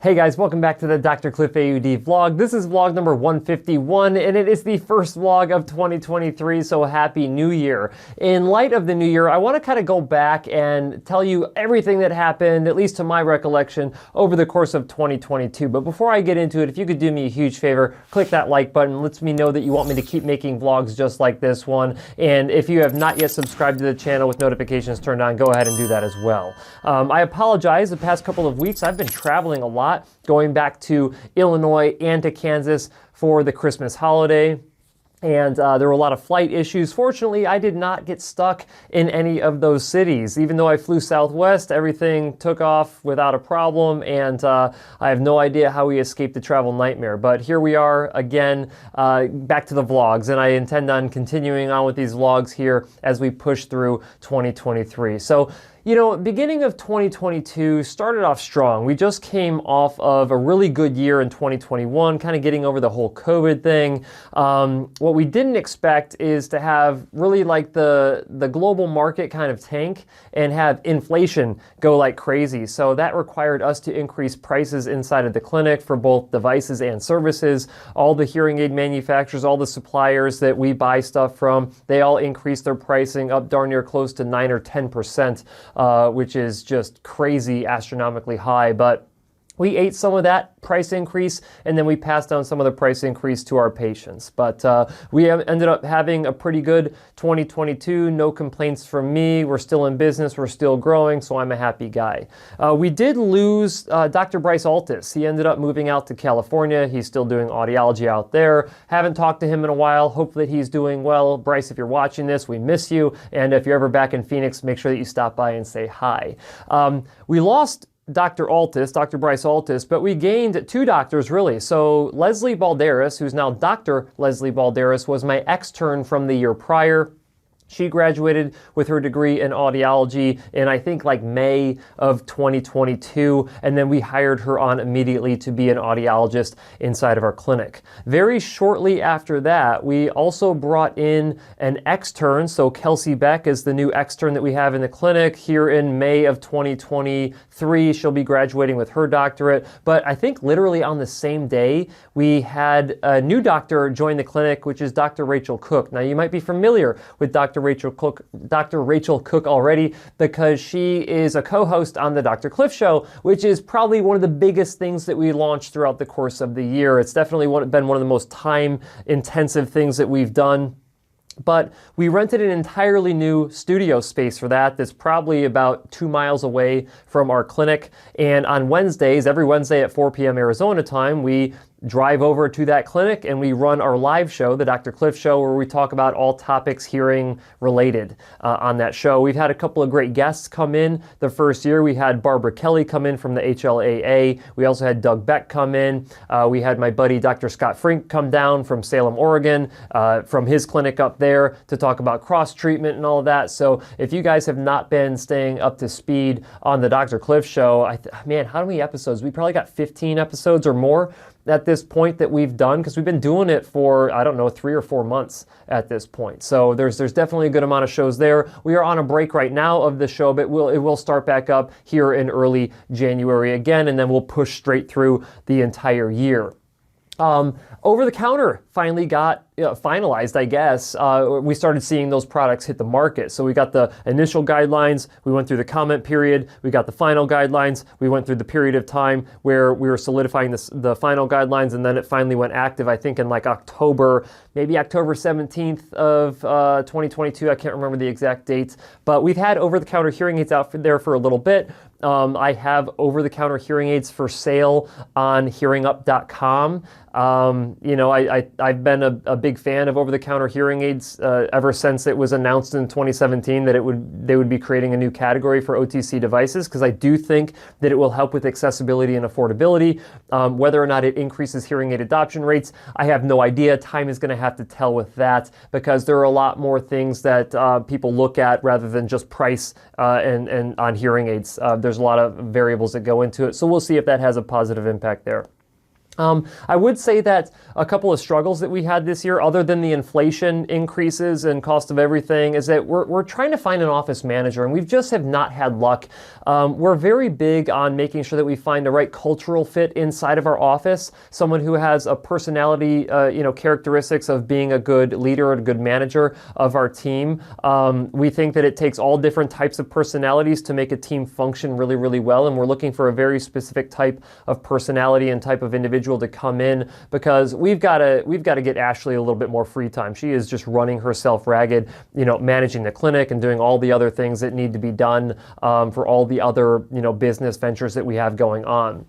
Hey guys, welcome back to the DrCliffAuD vlog. This is vlog number 151, and it is the first vlog of 2023, so happy new year. In light of the new year, I want to kind of go back and tell you everything that happened, at least to my recollection, over the course of 2022. But before I get into it, if you could do me a huge favor, click that like button. Lets me know that you want me to keep making vlogs just like this one. And if you have not yet subscribed to the channel with notifications turned on, go ahead and do that as well. I apologize, the past couple of weeks I've been traveling a lot, going back to Illinois and to Kansas for the Christmas holiday. And there were a lot of flight issues. Fortunately, I did not get stuck in any of those cities. Even though I flew Southwest, everything took off without a problem, and I have no idea how we escaped the travel nightmare. But here we are again, back to the vlogs, and I intend on continuing on with these vlogs here as we push through 2023. So, you know, beginning of 2022 started off strong. We just came off of a really good year in 2021, kind of getting over the whole COVID thing. What we didn't expect is to have really like the global market kind of tank and have inflation go like crazy. So that required us to increase prices inside of the clinic for both devices and services. All the hearing aid manufacturers, all the suppliers that we buy stuff from, they all increased their pricing up darn near close to 9 or 10%. Which is just crazy, astronomically high. But we ate some of that price increase, and then we passed down some of the price increase to our patients. But we ended up having a pretty good 2022. No complaints from me. We're still in business. We're still growing, so I'm a happy guy. We did lose Dr. Bryce Altis. He ended up moving out to California. He's still doing audiology out there. Haven't talked to him in a while. Hope that he's doing well. Bryce, if you're watching this, we miss you. And if you're ever back in Phoenix, make sure that you stop by and say hi. We lost Dr. Bryce Altis, but we gained two doctors really. So Leslie Balderas, who's now Dr. Leslie Balderas, was my extern from the year prior. She graduated with her degree in audiology in, I think, like May of 2022, and then we hired her on immediately to be an audiologist inside of our clinic. Very shortly after that, we also brought in an extern, so Kelsey Beck is the new extern that we have in the clinic here in May of 2023. She'll be graduating with her doctorate, but I think literally on the same day, we had a new doctor join the clinic, which is Dr. Rachel Cook. Now, you might be familiar with Dr. Rachel Cook already, because she is a co-host on the Dr. Cliff Show, which is probably one of the biggest things that we launched throughout the course of the year. It's definitely been one of the most time-intensive things that we've done. But we rented an entirely new studio space for that that's probably about 2 miles away from our clinic. And on Wednesdays, every Wednesday at 4 p.m. Arizona time, we drive over to that clinic and we run our live show, the Dr. Cliff Show, where we talk about all topics hearing related on that show. We've had a couple of great guests come in. The first year we had Barbara Kelly come in from the HLAA. We also had Doug Beck come in. We had my buddy Dr. Scott Frink come down from Salem, Oregon, from his clinic up there to talk about cross treatment and all of that. So if you guys have not been staying up to speed on the Dr. Cliff Show, man, how many episodes? We probably got 15 episodes or more at this point that we've done, because we've been doing it for, I don't know, 3 or 4 months at this point. So there's definitely a good amount of shows there. We are on a break right now of the show, but it will start back up here in early January again, and then we'll push straight through the entire year. Over the counter finally got finalized, I guess. We started seeing those products hit the market. So we got the initial guidelines, we went through the comment period, we got the final guidelines, we went through the period of time where we were solidifying the final guidelines, and then it finally went active, I think in like October, maybe October 17th of 2022. I can't remember the exact dates, but we've had over-the-counter hearing aids out there for a little bit. I have over-the-counter hearing aids for sale on hearingup.com. You know, I've been a big fan of over-the-counter hearing aids ever since it was announced in 2017 that they would be creating a new category for OTC devices, because I do think that it will help with accessibility and affordability. Whether or not it increases hearing aid adoption rates, I have no idea. Time is going to have to tell with that, because there are a lot more things that people look at rather than just price and on hearing aids. There's a lot of variables that go into it, so we'll see if that has a positive impact there. I would say that a couple of struggles that we had this year, other than the inflation increases and cost of everything, is that we're trying to find an office manager, and we just have not had luck. We're very big on making sure that we find the right cultural fit inside of our office, someone who has a personality, characteristics of being a good leader and a good manager of our team. We think that it takes all different types of personalities to make a team function really, really well, and we're looking for a very specific type of personality and type of individual to come in, because we've got to get Ashley a little bit more free time. She is just running herself ragged, managing the clinic and doing all the other things that need to be done for all the other business ventures that we have going on.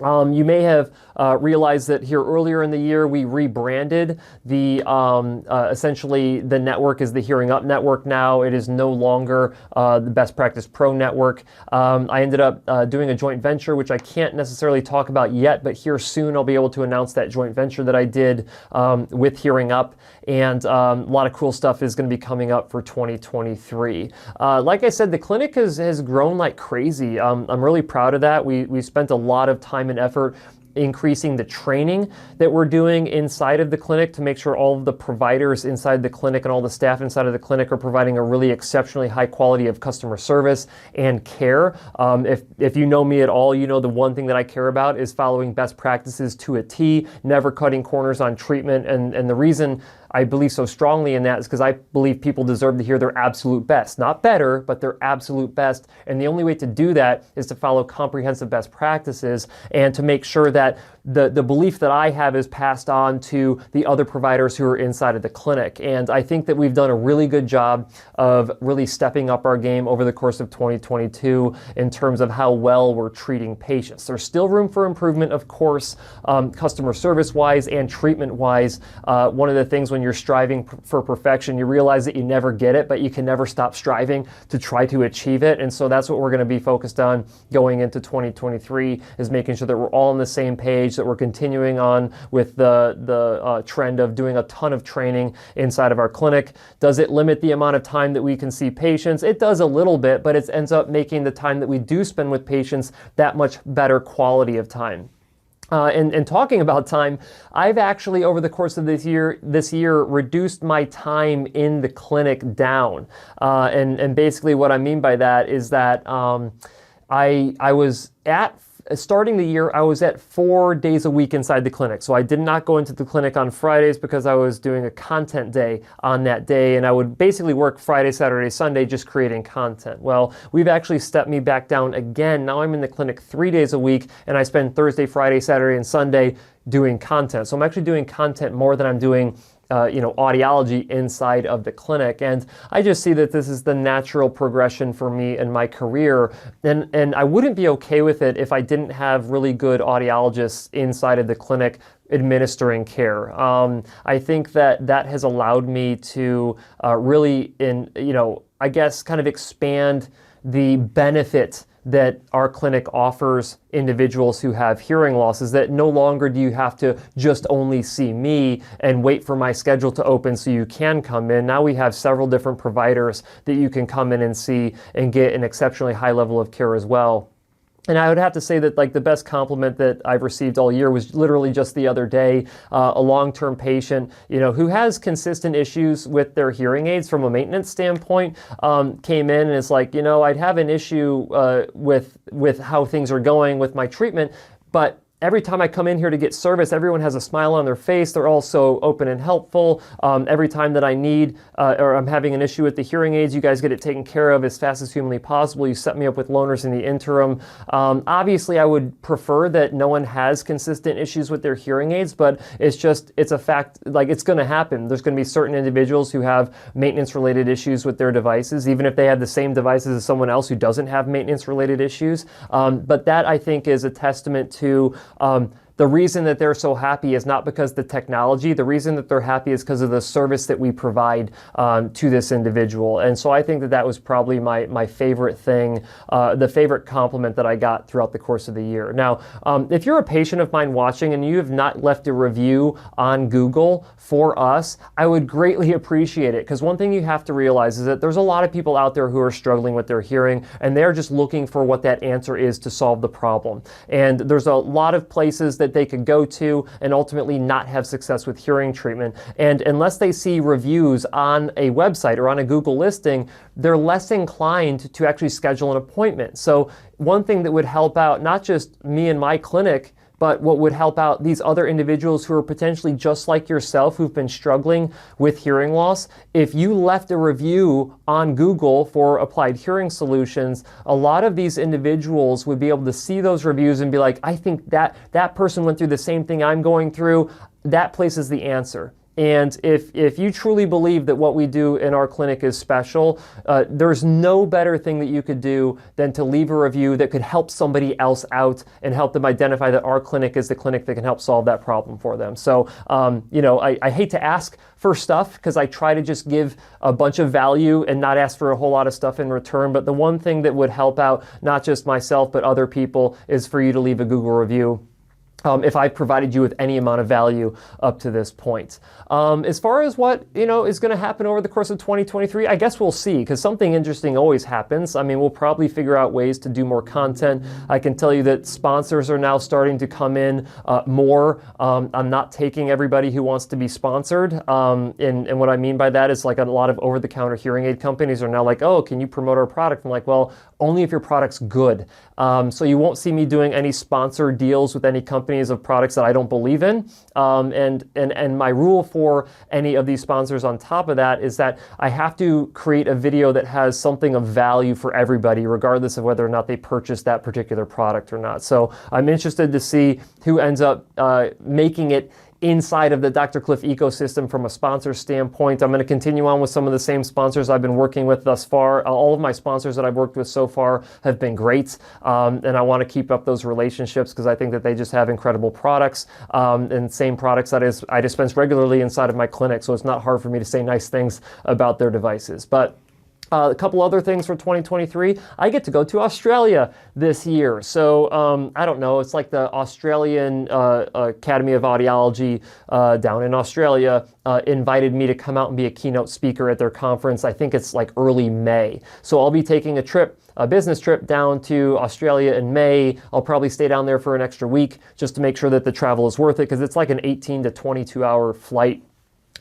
You may have realized that here earlier in the year we rebranded the essentially the network is the Hearing Up Network now. It is no longer the Best Practice Pro Network. I ended up doing a joint venture, which I can't necessarily talk about yet, but here soon I'll be able to announce that joint venture that I did with Hearing Up, and a lot of cool stuff is going to be coming up for 2023. Like I said, the clinic has grown like crazy. I'm really proud of that. We spent a lot of time and effort increasing the training that we're doing inside of the clinic to make sure all of the providers inside the clinic and all the staff inside of the clinic are providing a really exceptionally high quality of customer service and care. If you know me at all, the one thing that I care about is following best practices to a T, never cutting corners on treatment, and the reason I believe so strongly in that is because I believe people deserve to hear their absolute best. Not better, but their absolute best. And the only way to do that is to follow comprehensive best practices and to make sure that the belief that I have is passed on to the other providers who are inside of the clinic. And I think that we've done a really good job of really stepping up our game over the course of 2022 in terms of how well we're treating patients. There's still room for improvement, of course, customer service-wise and treatment-wise. One of the things when you're striving for perfection, you realize that you never get it, but you can never stop striving to try to achieve it. And so that's what we're going to be focused on going into 2023, is making sure that we're all on the same page, that we're continuing on with the trend of doing a ton of training inside of our clinic. Does it limit the amount of time that we can see patients? It does a little bit, but it ends up making the time that we do spend with patients that much better quality of time. And talking about time, I've actually over the course of this year reduced my time in the clinic down. And basically what I mean by that is that I was starting the year, I was at 4 days a week inside the clinic. So I did not go into the clinic on Fridays because I was doing a content day on that day, and I would basically work Friday, Saturday, Sunday just creating content. Well, we've actually stepped me back down again. Now I'm in the clinic 3 days a week, and I spend Thursday, Friday, Saturday, and Sunday doing content. So I'm actually doing content more than I'm doing audiology inside of the clinic. And I just see that this is the natural progression for me in my career. And I wouldn't be okay with it if I didn't have really good audiologists inside of the clinic administering care. I think that has allowed me to really, I guess, kind of expand the benefit that our clinic offers individuals who have hearing loss, is that no longer do you have to just only see me and wait for my schedule to open so you can come in. Now we have several different providers that you can come in and see and get an exceptionally high level of care as well. And I would have to say that the best compliment that I've received all year was literally just the other day. A long-term patient, who has consistent issues with their hearing aids from a maintenance standpoint, came in and is like, I'd have an issue with how things are going with my treatment, but every time I come in here to get service, everyone has a smile on their face. They're all so open and helpful. Every time that I need or I'm having an issue with the hearing aids, you guys get it taken care of as fast as humanly possible. You set me up with loaners in the interim. Obviously, I would prefer that no one has consistent issues with their hearing aids, but it's a fact, it's going to happen. There's going to be certain individuals who have maintenance-related issues with their devices, even if they have the same devices as someone else who doesn't have maintenance-related issues. But that, I think, is a testament to the reason that they're so happy is not because the technology. The reason that they're happy is because of the service that we provide to this individual. And so I think that was probably my favorite thing, the favorite compliment that I got throughout the course of the year. Now, if you're a patient of mine watching and you have not left a review on Google for us, I would greatly appreciate it, because one thing you have to realize is that there's a lot of people out there who are struggling with their hearing, and they're just looking for what that answer is to solve the problem. And there's a lot of places that that they could go to and ultimately not have success with hearing treatment. And unless they see reviews on a website or on a Google listing, they're less inclined to actually schedule an appointment. So one thing that would help out not just me and my clinic, but what would help out these other individuals who are potentially just like yourself, who've been struggling with hearing loss, if you left a review on Google for Applied Hearing Solutions, a lot of these individuals would be able to see those reviews and be like, I think that person went through the same thing I'm going through. That place is the answer. And if you truly believe that what we do in our clinic is special, there's no better thing that you could do than to leave a review that could help somebody else out and help them identify that our clinic is the clinic that can help solve that problem for them. So, I hate to ask for stuff because I try to just give a bunch of value and not ask for a whole lot of stuff in return. But the one thing that would help out not just myself, but other people is for you to leave a Google review. If I've provided you with any amount of value up to this point. As far as what is going to happen over the course of 2023, I guess we'll see, because something interesting always happens. I mean, we'll probably figure out ways to do more content. I can tell you that sponsors are now starting to come in more. I'm not taking everybody who wants to be sponsored. And what I mean by that is like a lot of over-the-counter hearing aid companies are now like, oh, can you promote our product? I'm like, well, only if your product's good. So you won't see me doing any sponsor deals with any companies of products that I don't believe in. And my rule for any of these sponsors on top of that is that I have to create a video that has something of value for everybody, regardless of whether or not they purchase that particular product or not. So I'm interested to see who ends up making it inside of the Dr. Cliff ecosystem from a sponsor standpoint. I'm going to continue on with some of the same sponsors I've been working with thus far. All of my sponsors that I've worked with so far have been great, and I want to keep up those relationships because I think that they just have incredible products, and same products that I dispense regularly inside of my clinic, so it's not hard for me to say nice things about their devices. But a couple other things for 2023. I get to go to Australia this year. So I don't know, it's like the Australian Academy of Audiology down in Australia invited me to come out and be a keynote speaker at their conference. I think it's like early May. So I'll be taking a business trip down to Australia in May. I'll probably stay down there for an extra week just to make sure that the travel is worth it, because it's like an 18 to 22 hour flight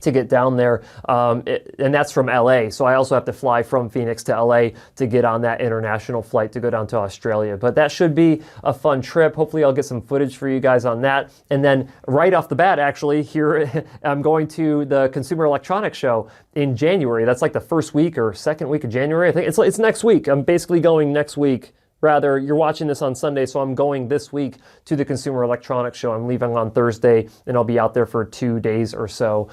to get down there, and that's from LA. So I also have to fly from Phoenix to LA to get on that international flight to go down to Australia. But that should be a fun trip. Hopefully I'll get some footage for you guys on that. And then right off the bat, actually, here I'm going to the Consumer Electronics Show in January. That's like the first week or second week of January. I think it's next week. I'm basically going next week. Rather, you're watching this on Sunday, so I'm going this week to the Consumer Electronics Show. I'm leaving on Thursday, and I'll be out there for 2 days or so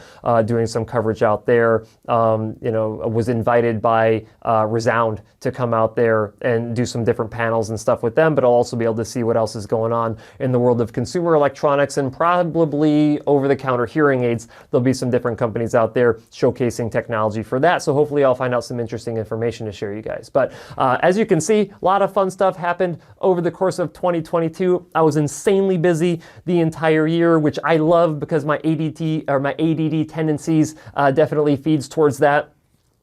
doing some coverage out there. Was invited by Resound to come out there and do some different panels and stuff with them, but I'll also be able to see what else is going on in the world of consumer electronics and probably over-the-counter hearing aids. There'll be some different companies out there showcasing technology for that, so hopefully I'll find out some interesting information to share you guys. But as you can see, a lot of fun stuff happened over the course of 2022. I was insanely busy the entire year, which I love because my ADD tendencies definitely feeds towards that.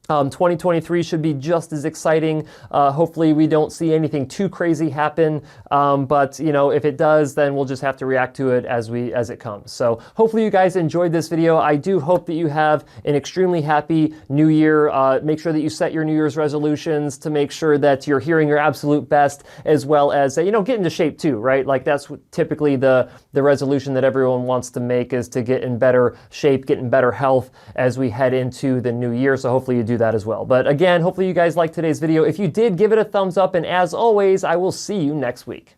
2023 should be just as exciting. Hopefully we don't see anything too crazy happen, but if it does, then we'll just have to react to it as it comes. So hopefully you guys enjoyed this video. I do hope that you have an extremely happy new year. Make sure that you set your New Year's resolutions to make sure that you're hearing your absolute best, as well as get into shape too, right? Like that's typically the resolution that everyone wants to make, is to get in better shape, get in better health as we head into the new year. So hopefully you do that as well. But again, hopefully you guys liked today's video. If you did, give it a thumbs up, and as always, I will see you next week.